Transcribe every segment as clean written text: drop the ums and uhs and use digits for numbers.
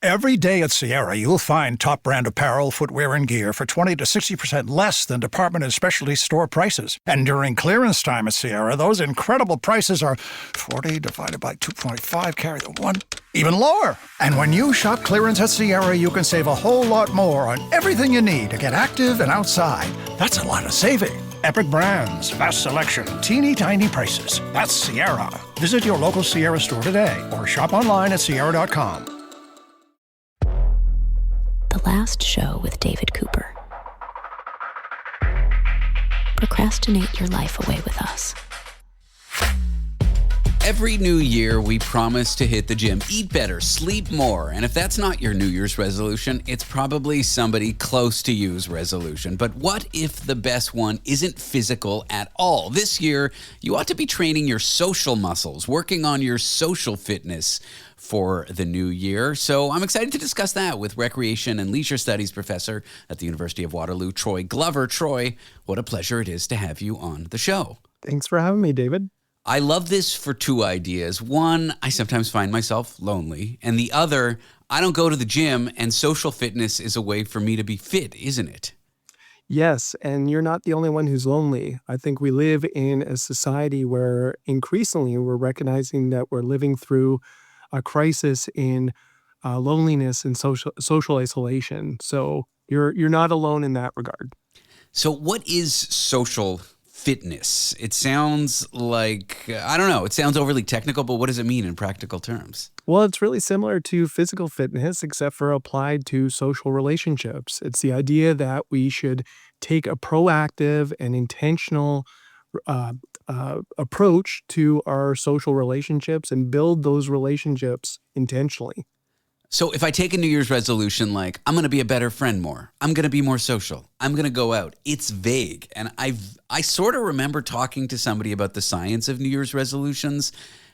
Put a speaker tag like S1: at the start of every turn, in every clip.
S1: Every day at Sierra, you'll find top brand apparel, footwear, and gear for 20 to 60% less than department and specialty store prices. And during clearance time at Sierra, those incredible prices are 40 divided by 2.5, carry the 1, even lower. And when you shop clearance at Sierra, you can save a whole lot more on everything you need to get active and outside. That's a lot of saving. Epic brands, vast selection, teeny tiny prices. That's Sierra. Visit your local Sierra store today or shop online at Sierra.com.
S2: The last show with David Cooper. Procrastinate your life away with us.
S3: Every new year, we promise to hit the gym, eat better, sleep more. And if that's not your New Year's resolution, it's probably somebody close to you's resolution. But what if the best one isn't physical at all? This year, you ought to be training your social muscles, working on your social fitness for the new year. So I'm excited to discuss that with Recreation and Leisure Studies professor at the University of Waterloo, Troy Glover. Troy, what a pleasure it is to have you on the show.
S4: Thanks for having me, David.
S3: I love this for two ideas. One, I sometimes find myself lonely. And the other, I don't go to the gym, and social fitness is a way for me to be fit, isn't it?
S4: Yes, and you're not the only one who's lonely. I think we live in a society where increasingly we're recognizing that we're living through a crisis in loneliness and social isolation. So you're not alone in that regard.
S3: So what is social fitness? It sounds like, I don't know, it sounds overly technical, but what does it mean in practical terms?
S4: Well, it's really similar to physical fitness, except for applied to social relationships. It's the idea that we should take a proactive and intentional approach to our social relationships and build those relationships intentionally.
S3: So if I take a New Year's resolution like, I'm going to be a better friend more, I'm going to be more social, I'm going to go out, it's vague. And I sort of remember talking to somebody about the science of New Year's resolutions.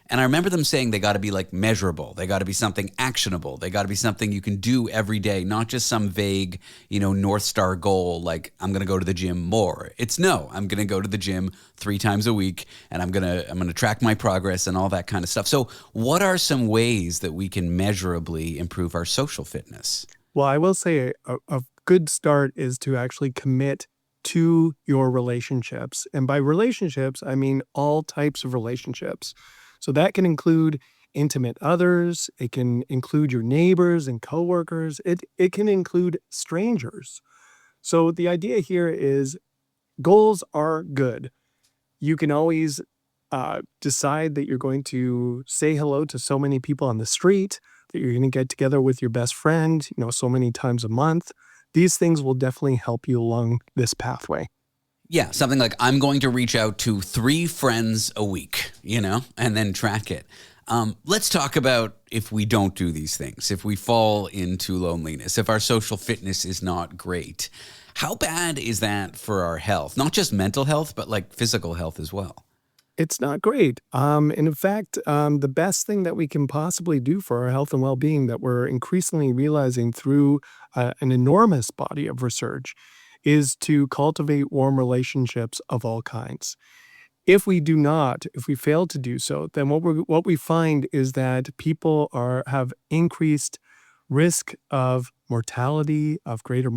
S3: And I remember them saying they got to be like measurable. They got to be something actionable. They got to be something you can do every day, not just some vague, North Star goal like I'm going to go to the gym more. It's no, I'm going to go to the gym 3 times a week and I'm going to track my progress and all that kind of stuff. So what are some ways that we can measurably improve our social fitness?
S4: Well, I will say a good start is to actually commit to your relationships. And by relationships, I mean all types of relationships. So that can include intimate others. It can include your neighbors and coworkers. It can include strangers. So the idea here is goals are good. You can always decide that you're going to say hello to so many people on the street, that you're going to get together with your best friend, so many times a month. These things will definitely help you along this pathway.
S3: Yeah, something like I'm going to reach out to 3 friends a week, and then track it. Let's talk about if we don't do these things, if we fall into loneliness, if our social fitness is not great. How bad is that for our health? Not just mental health, but like physical health as well.
S4: It's not great. And in fact, the best thing that we can possibly do for our health and well-being that we're increasingly realizing through an enormous body of research is to cultivate warm relationships of all kinds. If we fail to do so, then what we find is that people have increased risk of mortality, of greater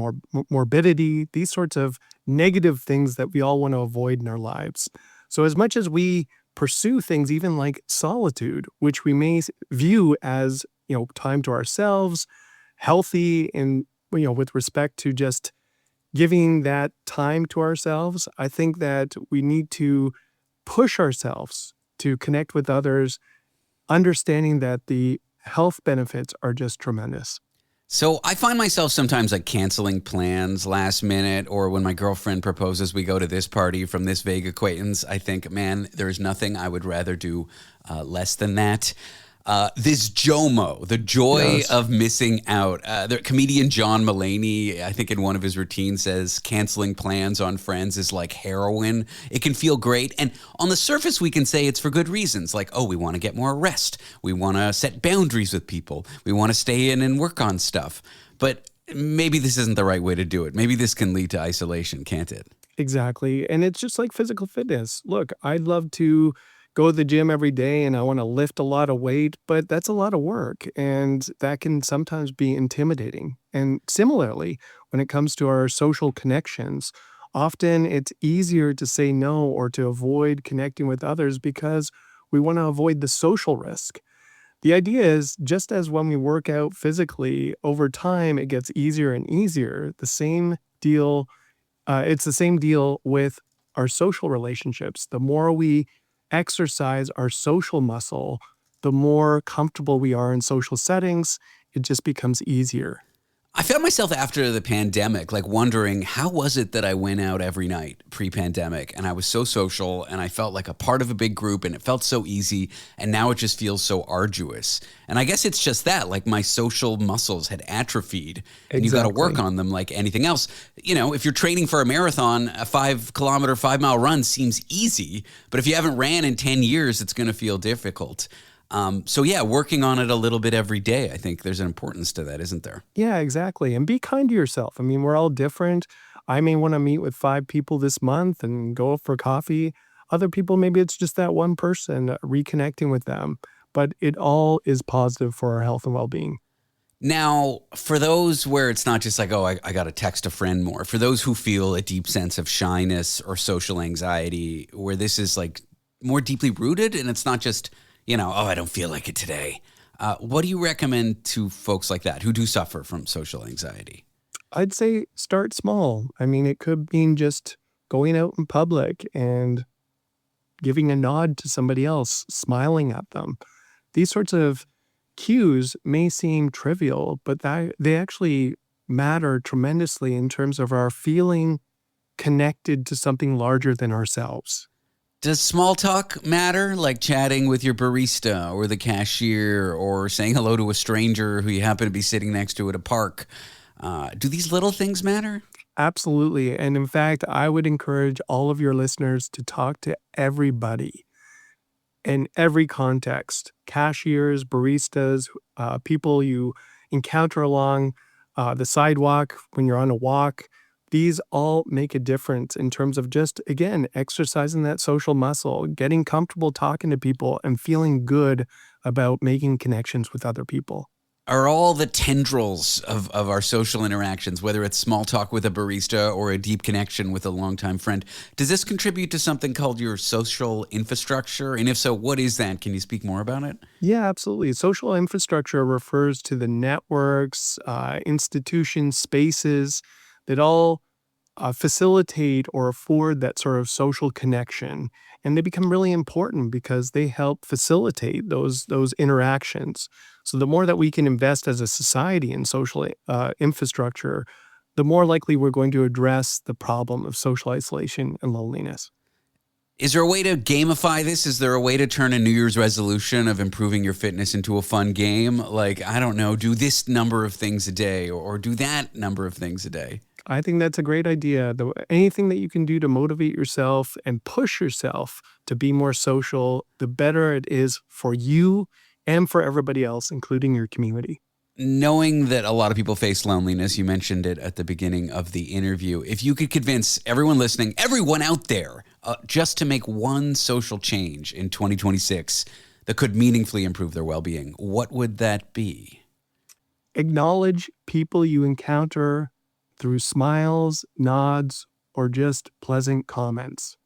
S4: morbidity, these sorts of negative things that we all want to avoid in our lives. So as much as we pursue things even like solitude, which we may view as, time to ourselves, healthy and, with respect to just giving that time to ourselves, I think that we need to push ourselves to connect with others, understanding that the health benefits are just tremendous.
S3: So I find myself sometimes like canceling plans last minute, or when my girlfriend proposes we go to this party from this vague acquaintance, I think, man, there's nothing I would rather do less than that. This JOMO, the joy of missing out. The comedian John Mulaney, I think in one of his routines says canceling plans on friends is like heroin. It can feel great. And on the surface, we can say it's for good reasons. Like, we want to get more rest. We want to set boundaries with people. We want to stay in and work on stuff. But maybe this isn't the right way to do it. Maybe this can lead to isolation, can't it?
S4: Exactly. And it's just like physical fitness. Look, I'd love to go to the gym every day and I want to lift a lot of weight, but that's a lot of work and that can sometimes be intimidating. And similarly, when it comes to our social connections, often it's easier to say no or to avoid connecting with others because we want to avoid the social risk. The idea is just as when we work out physically, over time it gets easier and easier. The same deal, it's the same deal with our social relationships. The more we exercise our social muscle, the more comfortable we are in social settings. It just becomes easier.
S3: I found myself after the pandemic, like wondering, how was it that I went out every night pre-pandemic and I was so social and I felt like a part of a big group and it felt so easy, and now it just feels so arduous. And I guess it's just that, like my social muscles had atrophied and you got to work on them like anything else. You know, if you're training for a marathon, a 5-kilometer, 5-mile run seems easy, but if you haven't ran in 10 years, it's going to feel difficult. So yeah, working on it a little bit every day. I think there's an importance to that, isn't there?
S4: Yeah, exactly. And be kind to yourself. I mean, we're all different. I may want to meet with 5 people this month and go for coffee. Other people, maybe it's just that one person, reconnecting with them. But it all is positive for our health and well-being.
S3: Now, for those where it's not just like, oh, I got to text a friend more, for those who feel a deep sense of shyness or social anxiety, where this is like more deeply rooted and it's not just, you know, oh, I don't feel like it today. What do you recommend to folks like that who do suffer from social anxiety?
S4: I'd say start small. I mean, it could mean just going out in public and giving a nod to somebody else, smiling at them. These sorts of cues may seem trivial, but they actually matter tremendously in terms of our feeling connected to something larger than ourselves.
S3: Does small talk matter, like chatting with your barista or the cashier or saying hello to a stranger who you happen to be sitting next to at a park? Do these little things matter?
S4: Absolutely. And in fact, I would encourage all of your listeners to talk to everybody in every context: cashiers, baristas, people you encounter along the sidewalk when you're on a walk. These all make a difference in terms of just, again, exercising that social muscle, getting comfortable talking to people, and feeling good about making connections with other people.
S3: Are all the tendrils of our social interactions, whether it's small talk with a barista or a deep connection with a longtime friend, does this contribute to something called your social infrastructure? And if so, what is that? Can you speak more about it?
S4: Yeah, absolutely. Social infrastructure refers to the networks, institutions, spaces that all facilitate or afford that sort of social connection. And they become really important because they help facilitate those interactions. So the more that we can invest as a society in social infrastructure, the more likely we're going to address the problem of social isolation and loneliness.
S3: Is there a way to gamify this? Is there a way to turn a New Year's resolution of improving your fitness into a fun game? Like, I don't know, do this number of things a day or do that number of things a day?
S4: I think that's a great idea. Anything that you can do to motivate yourself and push yourself to be more social, the better it is for you and for everybody else, including your community.
S3: Knowing that a lot of people face loneliness, you mentioned it at the beginning of the interview. If you could convince everyone listening, everyone out there, just to make one social change in 2026 that could meaningfully improve their well-being, what would that be?
S4: Acknowledge people you encounter through smiles, nods, or just pleasant comments.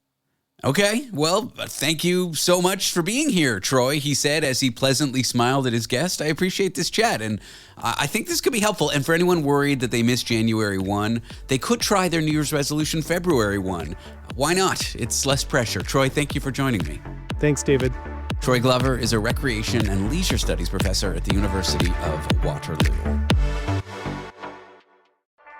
S3: Okay, well, thank you so much for being here, Troy, he said as he pleasantly smiled at his guest. I appreciate this chat, and I think this could be helpful. And for anyone worried that they missed January 1, they could try their New Year's resolution February 1. Why not? It's less pressure. Troy, thank you for joining me.
S4: Thanks, David.
S3: Troy Glover is a recreation and leisure studies professor at the University of Waterloo.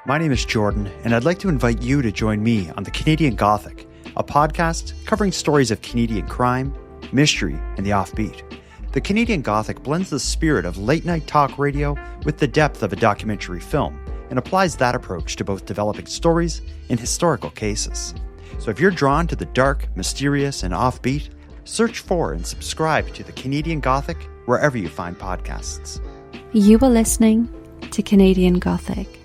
S5: My name is Jordan, and I'd like to invite you to join me on The Canadian Gothic, a podcast covering stories of Canadian crime, mystery, and the offbeat. The Canadian Gothic blends the spirit of late-night talk radio with the depth of a documentary film and applies that approach to both developing stories and historical cases. So if you're drawn to the dark, mysterious, and offbeat, search for and subscribe to The Canadian Gothic wherever you find podcasts.
S6: You are listening to Canadian Gothic.